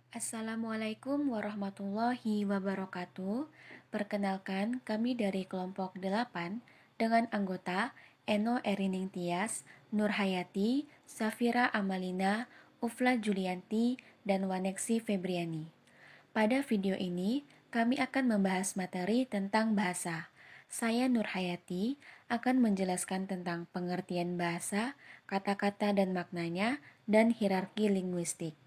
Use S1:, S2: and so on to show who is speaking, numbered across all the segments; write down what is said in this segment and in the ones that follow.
S1: Assalamualaikum warahmatullahi wabarakatuh. Perkenalkan, kami dari kelompok 8 dengan anggota Eno Erining Tias, Nur Hayati, Safira Amalina, Ufla Julianti, dan Waneksi Febriani. Pada video ini, kami akan membahas materi tentang bahasa. Saya Nur Hayati akan menjelaskan tentang pengertian bahasa, kata-kata dan maknanya, dan hierarki linguistik.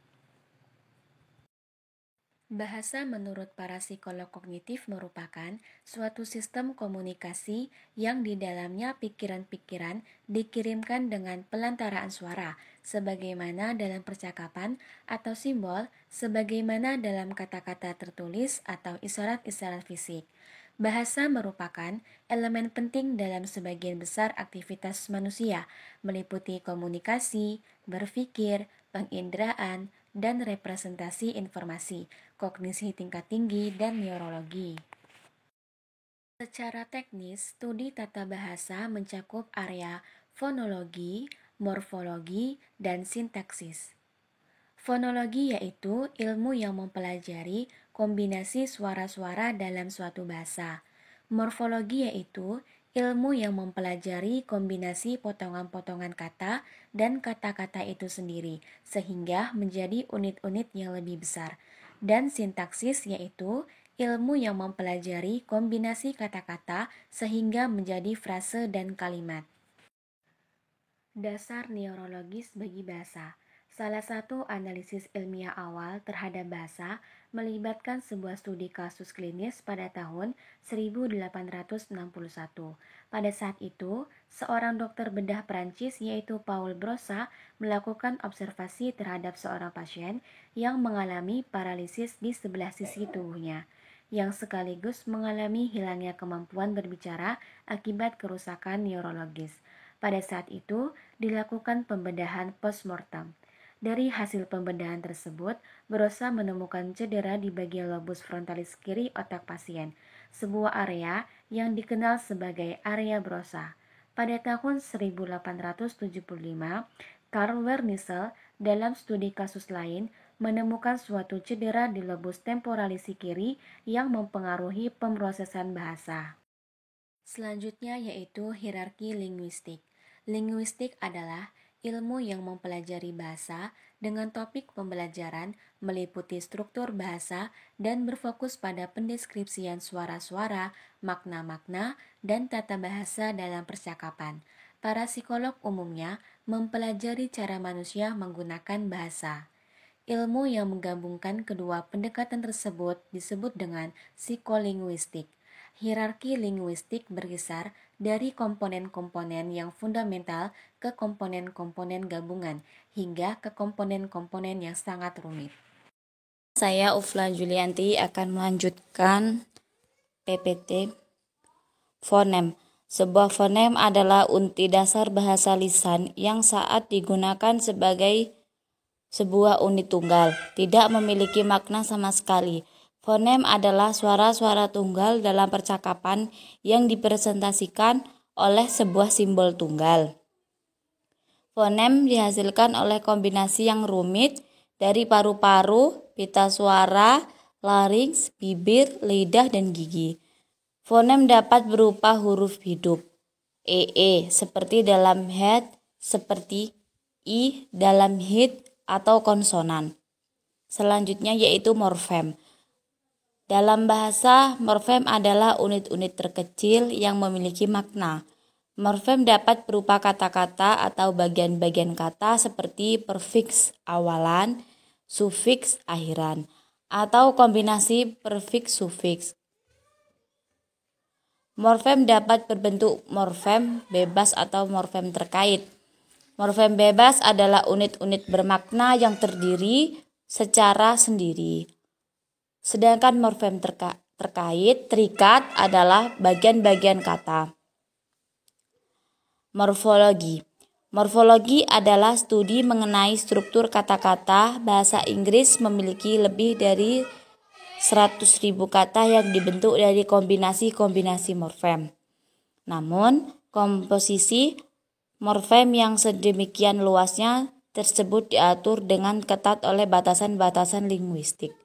S1: Bahasa menurut para psikolog kognitif merupakan suatu sistem komunikasi yang di dalamnya pikiran-pikiran dikirimkan dengan pelantaraan suara, sebagaimana dalam percakapan atau simbol, sebagaimana dalam kata-kata tertulis atau isyarat-isyarat fisik. Bahasa merupakan elemen penting dalam sebagian besar aktivitas manusia, meliputi komunikasi, berpikir, penginderaan, dan representasi informasi, kognisi tingkat tinggi, dan neurologi. Secara teknis, studi tata bahasa mencakup area fonologi, morfologi, dan sintaksis. Fonologi yaitu ilmu yang mempelajari kombinasi suara-suara dalam suatu bahasa. Morfologi yaitu ilmu yang mempelajari kombinasi potongan-potongan kata dan kata-kata itu sendiri, sehingga menjadi unit-unit yang lebih besar. Dan sintaksis yaitu ilmu yang mempelajari kombinasi kata-kata sehingga menjadi frase dan kalimat. Dasar neurologis bagi bahasa. Salah satu analisis ilmiah awal terhadap bahasa melibatkan sebuah studi kasus klinis pada tahun 1861. Pada saat itu, seorang dokter bedah Prancis yaitu Paul Broca melakukan observasi terhadap seorang pasien yang mengalami paralisis di sebelah sisi tubuhnya, yang sekaligus mengalami hilangnya kemampuan berbicara akibat kerusakan neurologis. Pada saat itu, dilakukan pembedahan postmortem. Dari hasil pembedahan tersebut, Broca menemukan cedera di bagian lobus frontalis kiri otak pasien, sebuah area yang dikenal sebagai area Broca. Pada tahun 1875, Karl Wernicke dalam studi kasus lain menemukan suatu cedera di lobus temporalis kiri yang mempengaruhi pemrosesan bahasa. Selanjutnya yaitu hierarki linguistik. Linguistik adalah ilmu yang mempelajari bahasa dengan topik pembelajaran meliputi struktur bahasa dan berfokus pada pendeskripsian suara-suara, makna-makna, dan tata bahasa dalam percakapan. Para psikolog umumnya mempelajari cara manusia menggunakan bahasa. Ilmu yang menggabungkan kedua pendekatan tersebut disebut dengan psikolinguistik. Hierarki linguistik berkisar dari komponen-komponen yang fundamental ke komponen-komponen gabungan, hingga ke komponen-komponen yang sangat rumit.
S2: Saya Ufla Julianti akan melanjutkan PPT fonem. Sebuah fonem adalah unit dasar bahasa lisan yang saat digunakan sebagai sebuah unit tunggal, tidak memiliki makna sama sekali. Fonem adalah suara-suara tunggal dalam percakapan yang dipresentasikan oleh sebuah simbol tunggal. Fonem dihasilkan oleh kombinasi yang rumit dari paru-paru, pita suara, larynx, bibir, lidah, dan gigi. Fonem dapat berupa huruf hidup, seperti dalam head, seperti i dalam hit, atau konsonan. Selanjutnya yaitu morfem. Dalam bahasa, morfem adalah unit-unit terkecil yang memiliki makna. Morfem dapat berupa kata-kata atau bagian-bagian kata seperti prefiks awalan, sufiks akhiran, atau kombinasi prefiks-sufiks. Morfem dapat berbentuk morfem bebas atau morfem terkait. Morfem bebas adalah unit-unit bermakna yang terdiri secara sendiri. Sedangkan morfem terikat adalah bagian-bagian kata. Morfologi. Morfologi adalah studi mengenai struktur kata-kata. Bahasa Inggris memiliki lebih dari 100.000 kata yang dibentuk dari kombinasi-kombinasi morfem. Namun, komposisi morfem yang sedemikian luasnya tersebut diatur dengan ketat oleh batasan-batasan linguistik.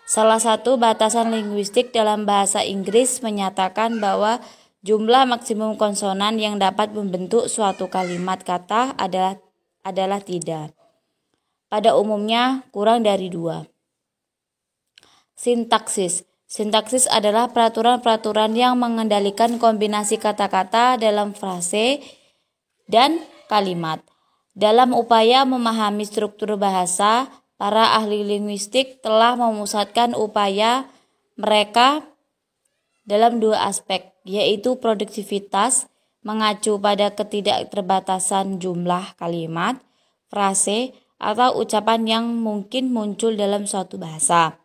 S2: Salah satu batasan linguistik dalam bahasa Inggris menyatakan bahwa jumlah maksimum konsonan yang dapat membentuk suatu kalimat kata adalah tidak. Pada umumnya kurang dari 2. Sintaksis. Sintaksis adalah peraturan-peraturan yang mengendalikan kombinasi kata-kata dalam frase dan kalimat. Dalam upaya memahami struktur bahasa, para ahli linguistik telah memusatkan upaya mereka dalam 2 aspek, yaitu produktivitas, mengacu pada ketidakterbatasan jumlah kalimat, frase, atau ucapan yang mungkin muncul dalam suatu bahasa.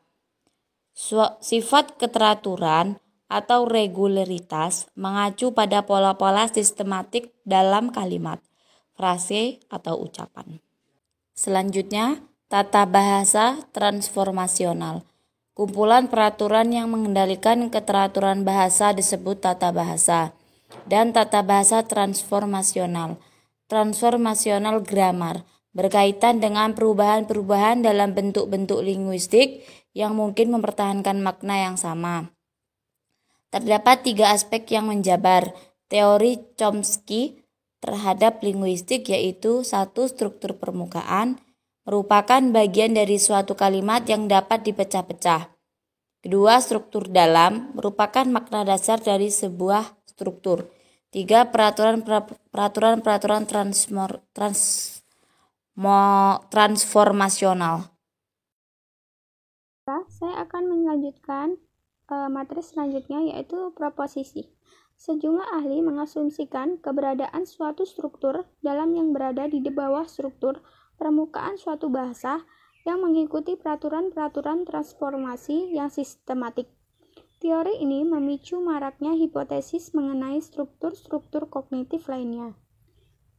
S2: Sifat keteraturan atau regularitas mengacu pada pola-pola sistematik dalam kalimat, frase, atau ucapan. Selanjutnya, tata bahasa transformasional. Kumpulan peraturan yang mengendalikan keteraturan bahasa disebut tata bahasa. Dan tata bahasa transformasional. Transformasional grammar berkaitan dengan perubahan-perubahan dalam bentuk-bentuk linguistik yang mungkin mempertahankan makna yang sama. Terdapat 3 aspek yang menjabar teori Chomsky terhadap linguistik, yaitu 1. Struktur permukaan merupakan bagian dari suatu kalimat yang dapat dipecah-pecah. 2. Struktur dalam merupakan makna dasar dari sebuah struktur. 3. Peraturan transformasional.
S3: Saya akan melanjutkan materi selanjutnya, yaitu proposisi. Sejumlah ahli mengasumsikan keberadaan suatu struktur dalam yang berada di bawah struktur permukaan suatu bahasa yang mengikuti peraturan-peraturan transformasi yang sistematik. Teori ini memicu maraknya hipotesis mengenai struktur-struktur kognitif lainnya,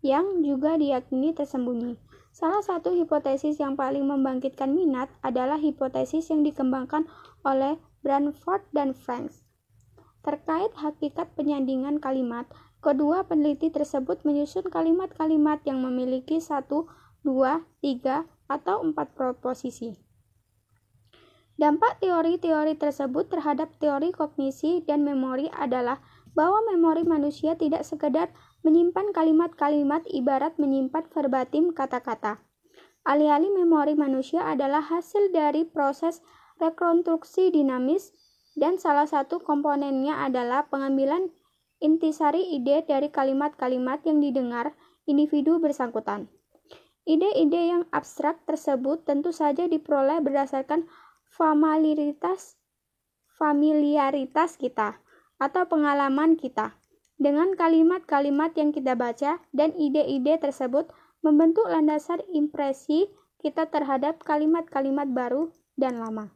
S3: yang juga diyakini tersembunyi. Salah satu hipotesis yang paling membangkitkan minat adalah hipotesis yang dikembangkan oleh Branford dan Franks. Terkait hakikat penyandingan kalimat, kedua peneliti tersebut menyusun kalimat-kalimat yang memiliki 1, 2, 3, atau 4 proposisi. Dampak teori-teori tersebut terhadap teori kognisi dan memori adalah bahwa memori manusia tidak sekedar menyimpan kalimat-kalimat ibarat menyimpan verbatim kata-kata. Alih-alih memori manusia adalah hasil dari proses rekonstruksi dinamis, dan salah satu komponennya adalah pengambilan intisari ide dari kalimat-kalimat yang didengar individu bersangkutan. Ide-ide yang abstrak tersebut tentu saja diperoleh berdasarkan familiaritas kita atau pengalaman kita dengan kalimat-kalimat yang kita baca, dan ide-ide tersebut membentuk landasan impresi kita terhadap kalimat-kalimat baru dan lama.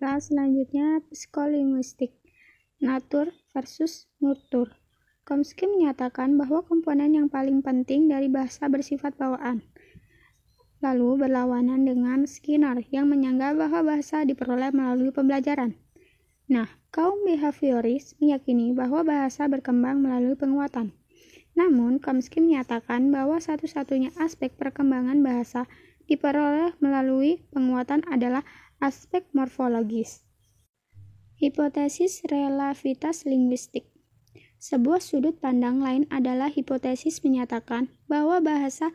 S3: Selanjutnya, psikolinguistik, natur versus nurtur. Chomsky menyatakan bahwa komponen yang paling penting dari bahasa bersifat bawaan, lalu berlawanan dengan Skinner yang menyanggah bahwa bahasa diperoleh melalui pembelajaran. Nah, kaum behavioris meyakini bahwa bahasa berkembang melalui penguatan. Namun, Chomsky menyatakan bahwa satu-satunya aspek perkembangan bahasa diperoleh melalui penguatan adalah aspek morfologis. Hipotesis relativitas linguistik. Sebuah sudut pandang lain adalah hipotesis menyatakan bahwa bahasa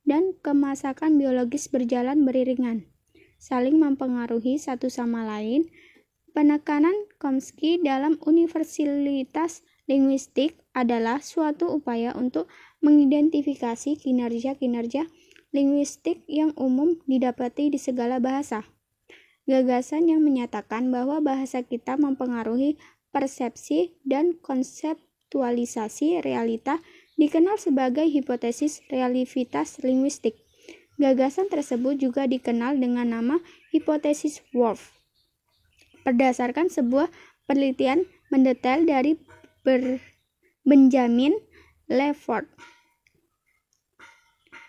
S3: dan kemasakan biologis berjalan beriringan, saling mempengaruhi satu sama lain. Penekanan Chomsky dalam universalitas linguistik adalah suatu upaya untuk mengidentifikasi kinerja-kinerja linguistik yang umum didapati di segala bahasa. Gagasan yang menyatakan bahwa bahasa kita mempengaruhi persepsi dan konseptualisasi realita dikenal sebagai hipotesis relativitas linguistik. Gagasan tersebut juga dikenal dengan nama hipotesis Wolff. Berdasarkan sebuah penelitian mendetail dari Benjamin Lefort.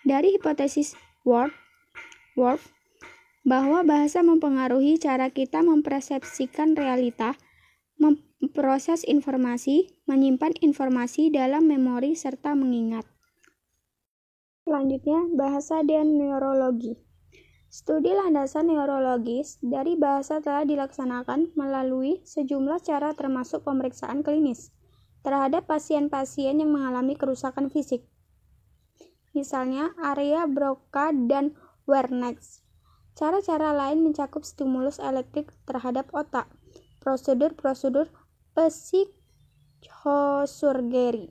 S3: Dari hipotesis Wolff bahwa bahasa mempengaruhi cara kita mempersepsikan realita, memproses informasi, menyimpan informasi dalam memori, serta mengingat. Selanjutnya, bahasa dan neurologi. Studi landasan neurologis dari bahasa telah dilaksanakan melalui sejumlah cara termasuk pemeriksaan klinis terhadap pasien-pasien yang mengalami kerusakan fisik. Misalnya, area Broca dan Wernicke. Cara-cara lain mencakup stimulus elektrik terhadap otak, prosedur-prosedur psikosurgery.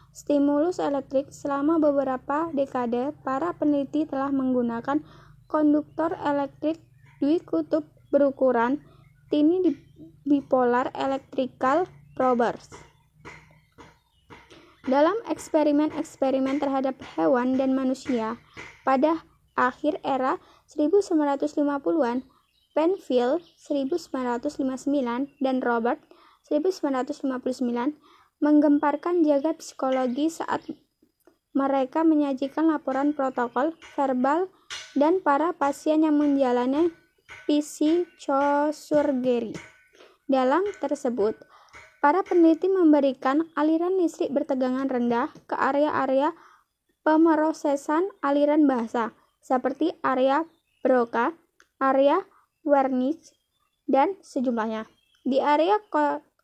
S3: Stimulus elektrik selama beberapa dekade, para peneliti telah menggunakan konduktor elektrik dwikutub berukuran tiny bipolar electrical probers. Dalam eksperimen-eksperimen terhadap hewan dan manusia pada akhir era 1950-an, Penfield 1959 dan Robert 1959 menggemparkan jagat psikologi saat mereka menyajikan laporan protokol verbal dan para pasien yang menjalani psikosurgery. Dalam tersebut, para peneliti memberikan aliran listrik bertegangan rendah ke area-area pemrosesan aliran bahasa, seperti area Broca, area Wernicke, dan sejumlahnya. Di area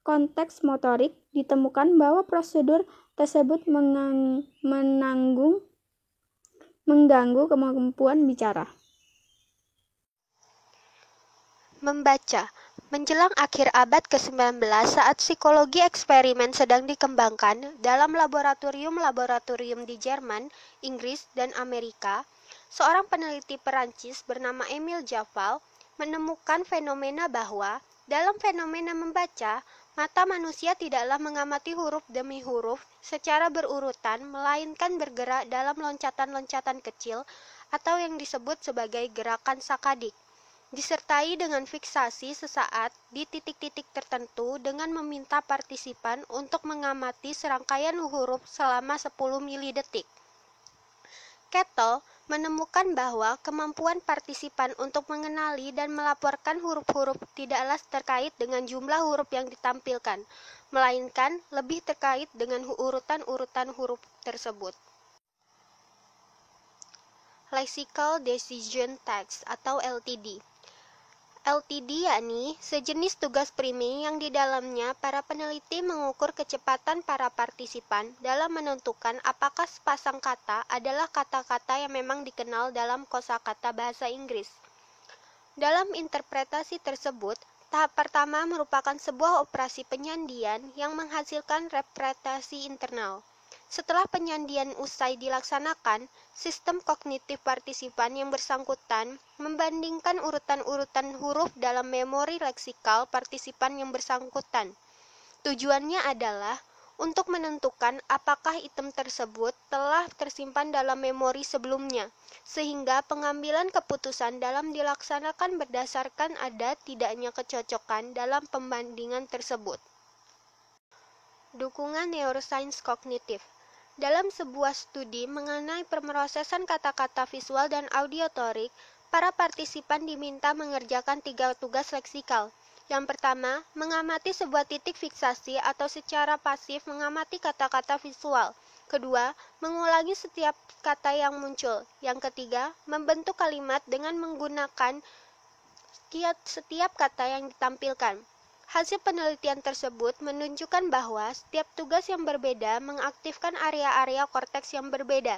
S3: konteks motorik, ditemukan bahwa prosedur tersebut mengganggu kemampuan bicara.
S4: Membaca. Menjelang akhir abad ke-19 saat psikologi eksperimen sedang dikembangkan dalam laboratorium-laboratorium di Jerman, Inggris, dan Amerika, seorang peneliti Perancis bernama Émile Jaffal menemukan fenomena bahwa dalam fenomena membaca, mata manusia tidaklah mengamati huruf demi huruf secara berurutan, melainkan bergerak dalam loncatan-loncatan kecil atau yang disebut sebagai gerakan sakadik, disertai dengan fiksasi sesaat di titik-titik tertentu dengan meminta partisipan untuk mengamati serangkaian huruf selama 10 milidetik. Kettle menemukan bahwa kemampuan partisipan untuk mengenali dan melaporkan huruf-huruf tidaklah terkait dengan jumlah huruf yang ditampilkan, melainkan lebih terkait dengan urutan-urutan huruf tersebut. Lexical Decision Text atau LTD. LTD yakni sejenis tugas priming yang di dalamnya para peneliti mengukur kecepatan para partisipan dalam menentukan apakah sepasang kata adalah kata-kata yang memang dikenal dalam kosakata bahasa Inggris. Dalam interpretasi tersebut, tahap pertama merupakan sebuah operasi penyandian yang menghasilkan representasi internal. Setelah penyandian usai dilaksanakan, sistem kognitif partisipan yang bersangkutan membandingkan urutan-urutan huruf dalam memori leksikal partisipan yang bersangkutan. Tujuannya adalah untuk menentukan apakah item tersebut telah tersimpan dalam memori sebelumnya, sehingga pengambilan keputusan dalam dilaksanakan berdasarkan ada tidaknya kecocokan dalam pembandingan tersebut. Dukungan neuroscience kognitif. Dalam sebuah studi mengenai pemrosesan kata-kata visual dan auditorik, para partisipan diminta mengerjakan 3 tugas leksikal. Yang pertama, mengamati sebuah titik fiksasi atau secara pasif mengamati kata-kata visual. Kedua, mengulangi setiap kata yang muncul. Yang ketiga, membentuk kalimat dengan menggunakan setiap kata yang ditampilkan. Hasil penelitian tersebut menunjukkan bahwa setiap tugas yang berbeda mengaktifkan area-area korteks yang berbeda.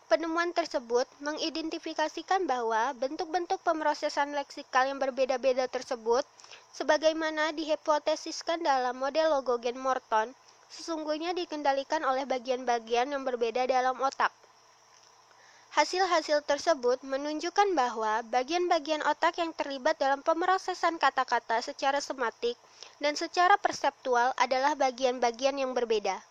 S4: Penemuan tersebut mengidentifikasikan bahwa bentuk-bentuk pemrosesan leksikal yang berbeda-beda tersebut, sebagaimana dihipotesiskan dalam model Logogen-Morton, sesungguhnya dikendalikan oleh bagian-bagian yang berbeda dalam otak. Hasil-hasil tersebut menunjukkan bahwa bagian-bagian otak yang terlibat dalam pemrosesan kata-kata secara sematik dan secara perseptual adalah bagian-bagian yang berbeda.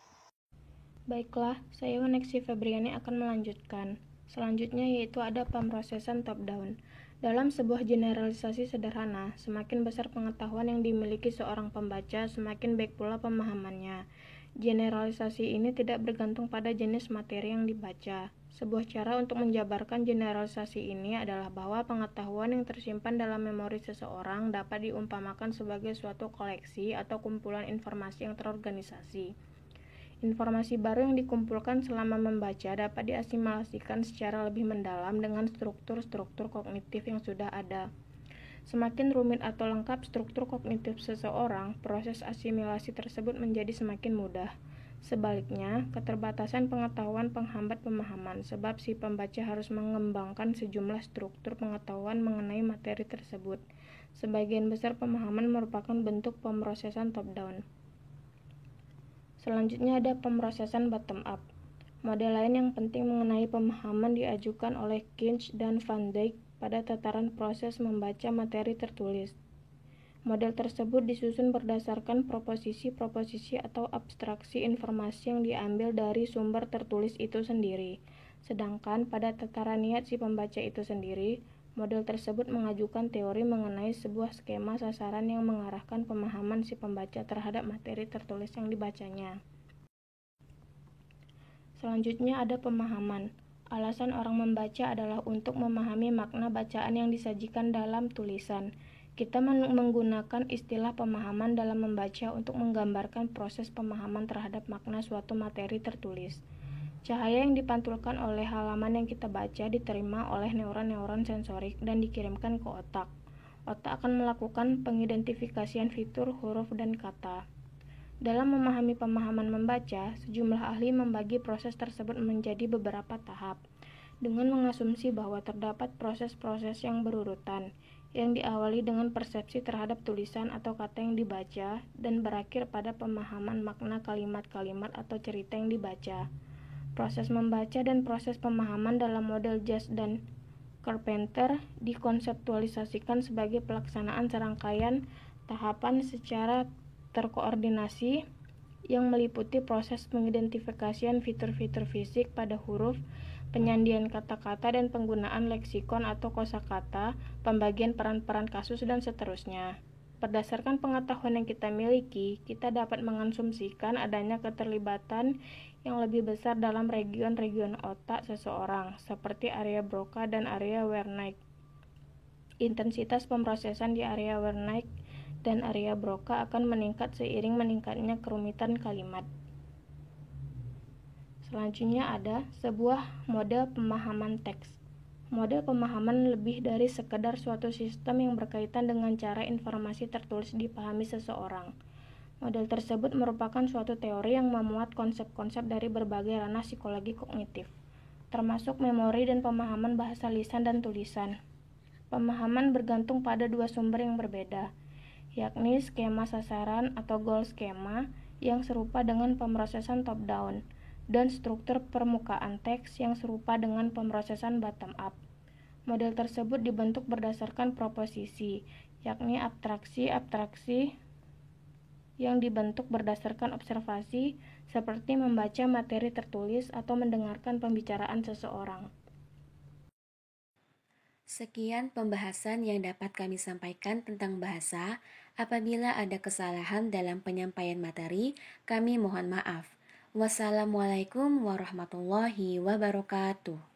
S1: Baiklah, saya Weneksi Febriani akan melanjutkan. Selanjutnya yaitu ada pemrosesan top-down. Dalam sebuah generalisasi sederhana, semakin besar pengetahuan yang dimiliki seorang pembaca, semakin baik pula pemahamannya. Generalisasi ini tidak bergantung pada jenis materi yang dibaca. Sebuah cara untuk menjabarkan generalisasi ini adalah bahwa pengetahuan yang tersimpan dalam memori seseorang dapat diumpamakan sebagai suatu koleksi atau kumpulan informasi yang terorganisasi.
S5: Informasi baru yang dikumpulkan selama membaca dapat diasimilasikan secara lebih mendalam dengan struktur-struktur kognitif yang sudah ada. Semakin rumit atau lengkap struktur kognitif seseorang, proses asimilasi tersebut menjadi semakin mudah. Sebaliknya, keterbatasan pengetahuan penghambat pemahaman, sebab si pembaca harus mengembangkan sejumlah struktur pengetahuan mengenai materi tersebut. Sebagian besar pemahaman merupakan bentuk pemrosesan top-down. Selanjutnya ada pemrosesan bottom-up. Model lain yang penting mengenai pemahaman diajukan oleh Kinch dan Van Dijk pada tataran proses membaca materi tertulis. Model tersebut disusun berdasarkan proposisi-proposisi atau abstraksi informasi yang diambil dari sumber tertulis itu sendiri. Sedangkan pada tataran niat si pembaca itu sendiri, model tersebut mengajukan teori mengenai sebuah skema sasaran yang mengarahkan pemahaman si pembaca terhadap materi tertulis yang dibacanya. Selanjutnya ada pemahaman. Alasan orang membaca adalah untuk memahami makna bacaan yang disajikan dalam tulisan. Kita menggunakan istilah pemahaman dalam membaca untuk menggambarkan proses pemahaman terhadap makna suatu materi tertulis. Cahaya yang dipantulkan oleh halaman yang kita baca diterima oleh neuron-neuron sensorik dan dikirimkan ke otak. Otak akan melakukan pengidentifikasian fitur, huruf, dan kata. Dalam memahami pemahaman membaca, sejumlah ahli membagi proses tersebut menjadi beberapa tahap, dengan mengasumsi bahwa terdapat proses-proses yang berurutan, yang diawali dengan persepsi terhadap tulisan atau kata yang dibaca, dan berakhir pada pemahaman makna kalimat-kalimat atau cerita yang dibaca. Proses membaca dan proses pemahaman dalam model Jas dan Carpenter dikonseptualisasikan sebagai pelaksanaan serangkaian tahapan secara terkoordinasi yang meliputi proses pengidentifikasian fitur-fitur fisik pada huruf, penyandian kata-kata dan penggunaan leksikon atau kosakata, pembagian peran-peran kasus, dan seterusnya. Berdasarkan pengetahuan yang kita miliki, kita dapat mengasumsikan adanya keterlibatan yang lebih besar dalam region-region otak seseorang, seperti area Broca dan area Wernicke. Intensitas pemrosesan di area Wernicke dan area Broca akan meningkat seiring meningkatnya kerumitan kalimat. Selanjutnya ada sebuah model pemahaman teks. Model pemahaman lebih dari sekedar suatu sistem yang berkaitan dengan cara informasi tertulis dipahami seseorang. Model tersebut merupakan suatu teori yang memuat konsep-konsep dari berbagai ranah psikologi kognitif, termasuk memori dan pemahaman bahasa lisan dan tulisan. Pemahaman bergantung pada dua sumber yang berbeda, yakni skema sasaran atau goal schema yang serupa dengan pemrosesan top-down, dan struktur permukaan teks yang serupa dengan pemrosesan bottom-up. Model tersebut dibentuk berdasarkan proposisi, yakni abstraksi yang dibentuk berdasarkan observasi, seperti membaca materi tertulis atau mendengarkan pembicaraan seseorang.
S1: Sekian pembahasan yang dapat kami sampaikan tentang bahasa. Apabila ada kesalahan dalam penyampaian materi, kami mohon maaf. Wassalamualaikum warahmatullahi wabarakatuh.